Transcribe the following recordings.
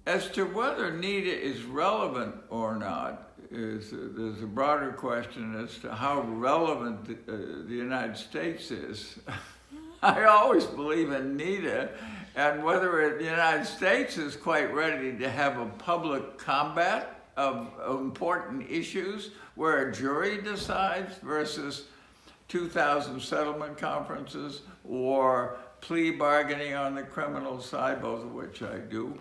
As to whether NITA is relevant or not, there's a broader question as to how relevant the United States is. I always believe in NITA, and whether the United States is quite ready to have a public combat of important issues where a jury decides versus 2,000 settlement conferences or plea bargaining on the criminal side, both of which I do.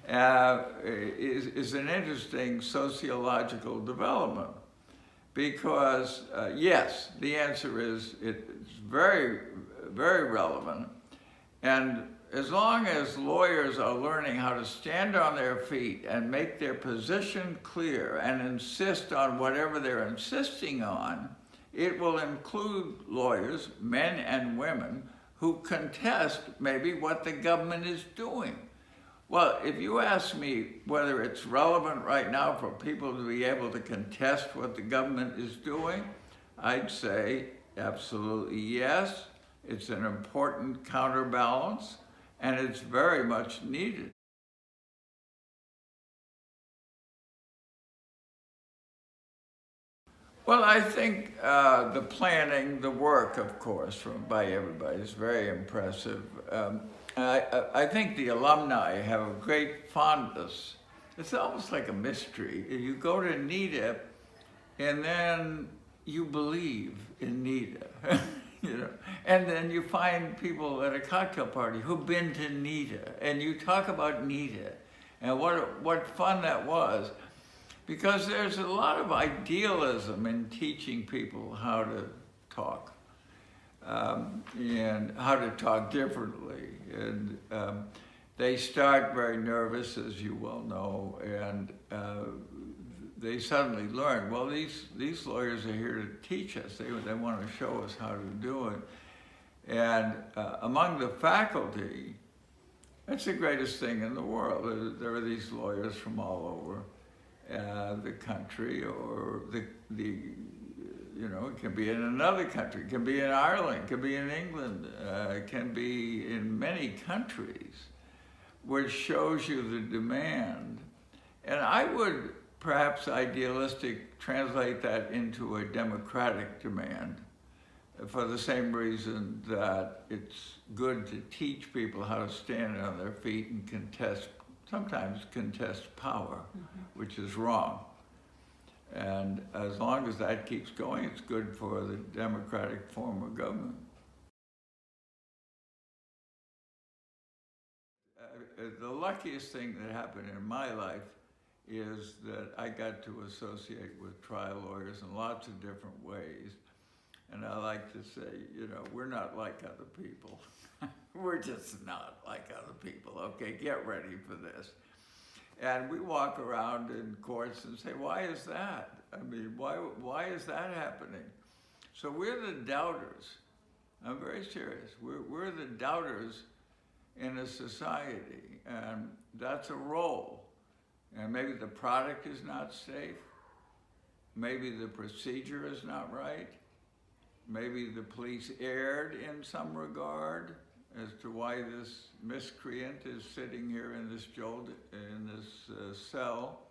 Is an interesting sociological development because, yes, the answer is it's very, very relevant. And as long as lawyers are learning how to stand on their feet and make their position clear and insist on whatever they're insisting on, it will include lawyers, men and women, who contest maybe what the government is doing. Well, if you ask me whether it's relevant right now for people to be able to contest what the government is doing, I'd say absolutely yes. It's an important counterbalance, and it's very much needed. Well, I think the planning, the work, of course, by everybody is very impressive. I think the alumni have a great fondness. It's almost like a mystery. You go to NITA, and then you believe in NITA, you know. And then you find people at a cocktail party who've been to NITA, and you talk about NITA, and what fun that was. Because there's a lot of idealism in teaching people how to talk and how to talk differently. And they start very nervous, as you well know, and they suddenly learn, well, these lawyers are here to teach us. They want to show us how to do it. And among the faculty, that's the greatest thing in the world. There are these lawyers from all over the country, or you know, it can be in another country, it can be in Ireland, it can be in England, it can be in many countries, which shows you the demand. And I would perhaps idealistic translate that into a democratic demand for the same reason that it's good to teach people how to stand on their feet and sometimes contest power, which is wrong. And as long as that keeps going, it's good for the democratic form of government. The luckiest thing that happened in my life is that I got to associate with trial lawyers in lots of different ways. And I like to say, you know, we're not like other people. We're just not like other people. Okay, get ready for this. And we walk around in courts and say, why is that? I mean, why is that happening? So we're the doubters. I'm very serious. We're the doubters in a society, and that's a role. And maybe the product is not safe. Maybe the procedure is not right. Maybe the police erred in some regard as to why this miscreant is sitting here in this cell.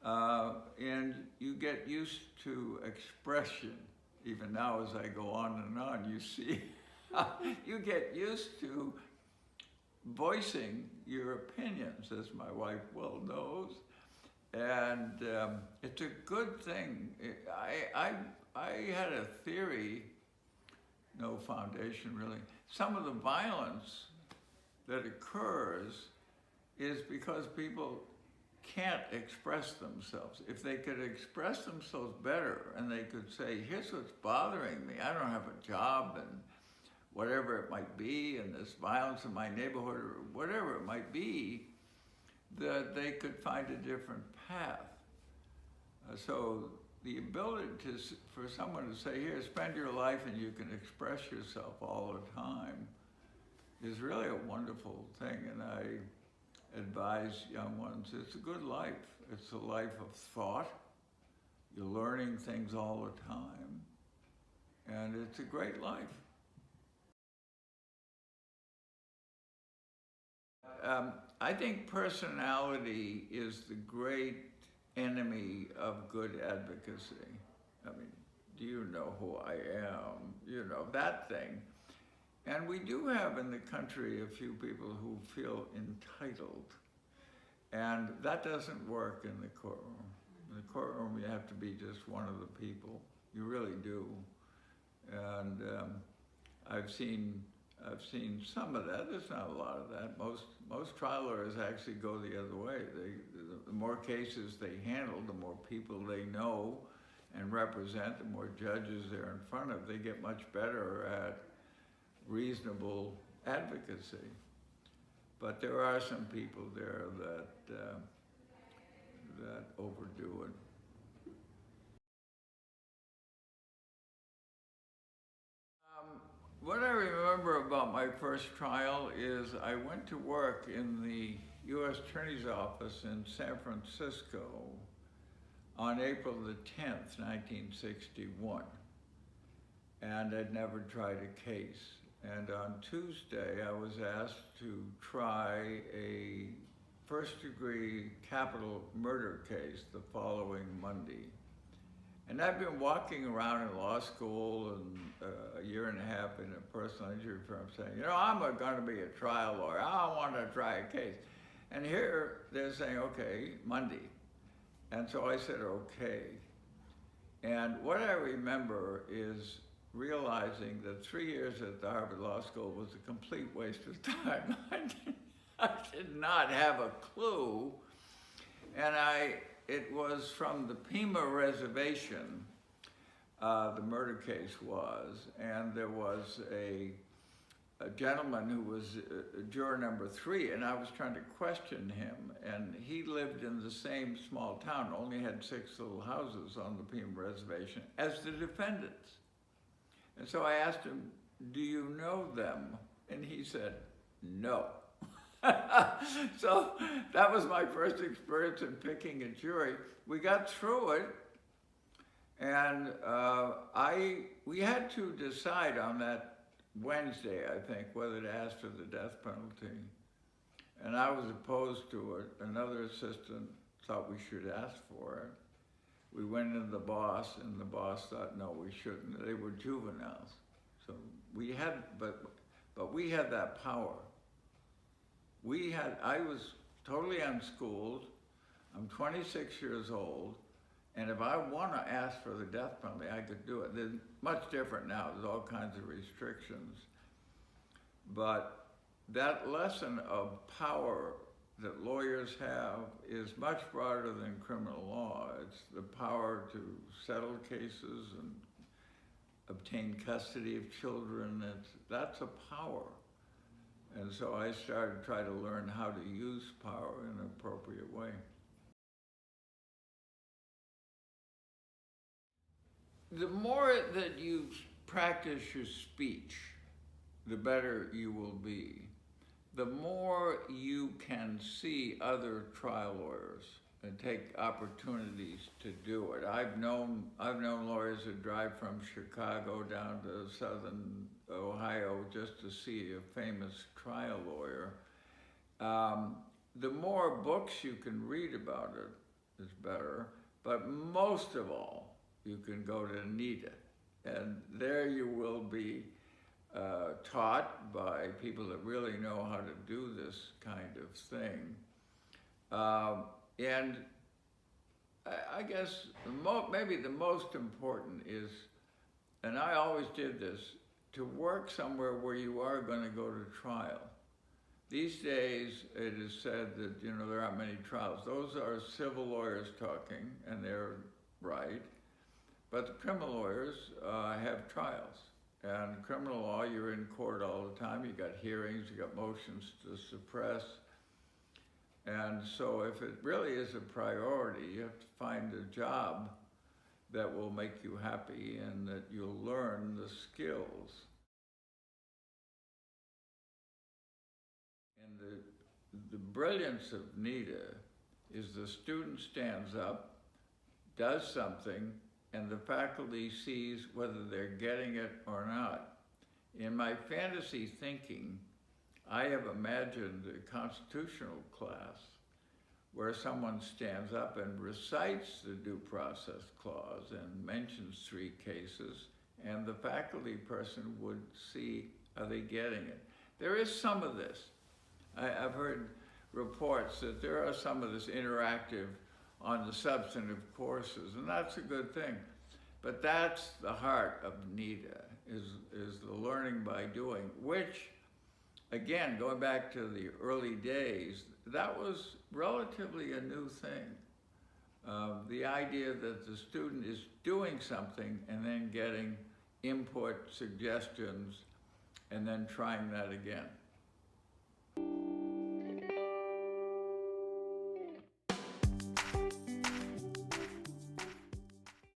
And you get used to expression. Even now as I go on and on, you see, you get used to voicing your opinions, as my wife well knows. And it's a good thing. I had a theory, no foundation really. Some of the violence that occurs is because people can't express themselves. If they could express themselves better and they could say, here's what's bothering me. I don't have a job and whatever it might be, and this violence in my neighborhood or whatever it might be, that they could find a different path. So the ability for someone to say, here, spend your life and you can express yourself all the time is really a wonderful thing. And I advise young ones, it's a good life. It's a life of thought. You're learning things all the time. And it's a great life. I think personality is the great enemy of good advocacy. I mean, do you know who I am? You know, that thing. And we do have in the country a few people who feel entitled. And that doesn't work in the courtroom. In the courtroom, you have to be just one of the people. You really do. And I've seen some of that. There's not a lot of that. Most trial lawyers actually go the other way. The more cases they handle, the more people they know and represent, the more judges they're in front of, they get much better at reasonable advocacy. But there are some people there that overdo it. What I remember about my first trial is I went to work in the U.S. Attorney's Office in San Francisco on April the 10th, 1961. And I'd never tried a case. And on Tuesday, I was asked to try a first-degree capital murder case the following Monday. And I've been walking around in law school and a year and a half in a personal injury firm saying, you know, I'm going to be a trial lawyer. I want to try a case. And here they're saying, okay, Monday. And so I said, okay. And what I remember is realizing that 3 years at the Harvard Law School was a complete waste of time. I did not have a clue. And it was from the Pima Reservation, the murder case was, and there was a gentleman who was juror number 3, and I was trying to question him, and he lived in the same small town, only had 6 little houses on the Pima Reservation, as the defendants. And so I asked him, do you know them? And he said, no. So that was my first experience in picking a jury. We got through it, and we had to decide on that Wednesday, I think, whether to ask for the death penalty. And I was opposed to it. Another assistant thought we should ask for it. We went to the boss, and the boss thought, no, we shouldn't. They were juveniles. So we had, but we had that power. I was totally unschooled. I'm 26 years old. And if I want to ask for the death penalty, I could do it. It's much different now. There's all kinds of restrictions. But that lesson of power that lawyers have is much broader than criminal law. It's the power to settle cases and obtain custody of children. That's a power. And so I started to try to learn how to use power in an appropriate way. The more that you practice your speech, the better you will be. The more you can see other trial lawyers and take opportunities to do it. I've known lawyers that drive from Chicago down to southern Ohio just to see a famous trial lawyer. The more books you can read about it is better, but most of all, you can go to NITA, and there you will be taught by people that really know how to do this kind of thing. And I guess maybe the most important is, and I always did this, to work somewhere where you are going to go to trial. These days, it is said that, you know, there aren't many trials. Those are civil lawyers talking, and they're right. But the criminal lawyers have trials. And criminal law, you're in court all the time. You got hearings, you got motions to suppress. And so if it really is a priority, you have to find a job that will make you happy and that you'll learn the skills. And the brilliance of NITA is the student stands up, does something, and the faculty sees whether they're getting it or not. In my fantasy thinking, I have imagined a constitutional class where someone stands up and recites the due process clause and mentions 3 cases, and the faculty person would see, are they getting it? There is some of this. I've heard reports that there are some of this interactive on the substantive courses, and that's a good thing. But that's the heart of NITA, is the learning by doing, which, again, going back to the early days, that was relatively a new thing. The idea that the student is doing something and then getting input, suggestions, and then trying that again.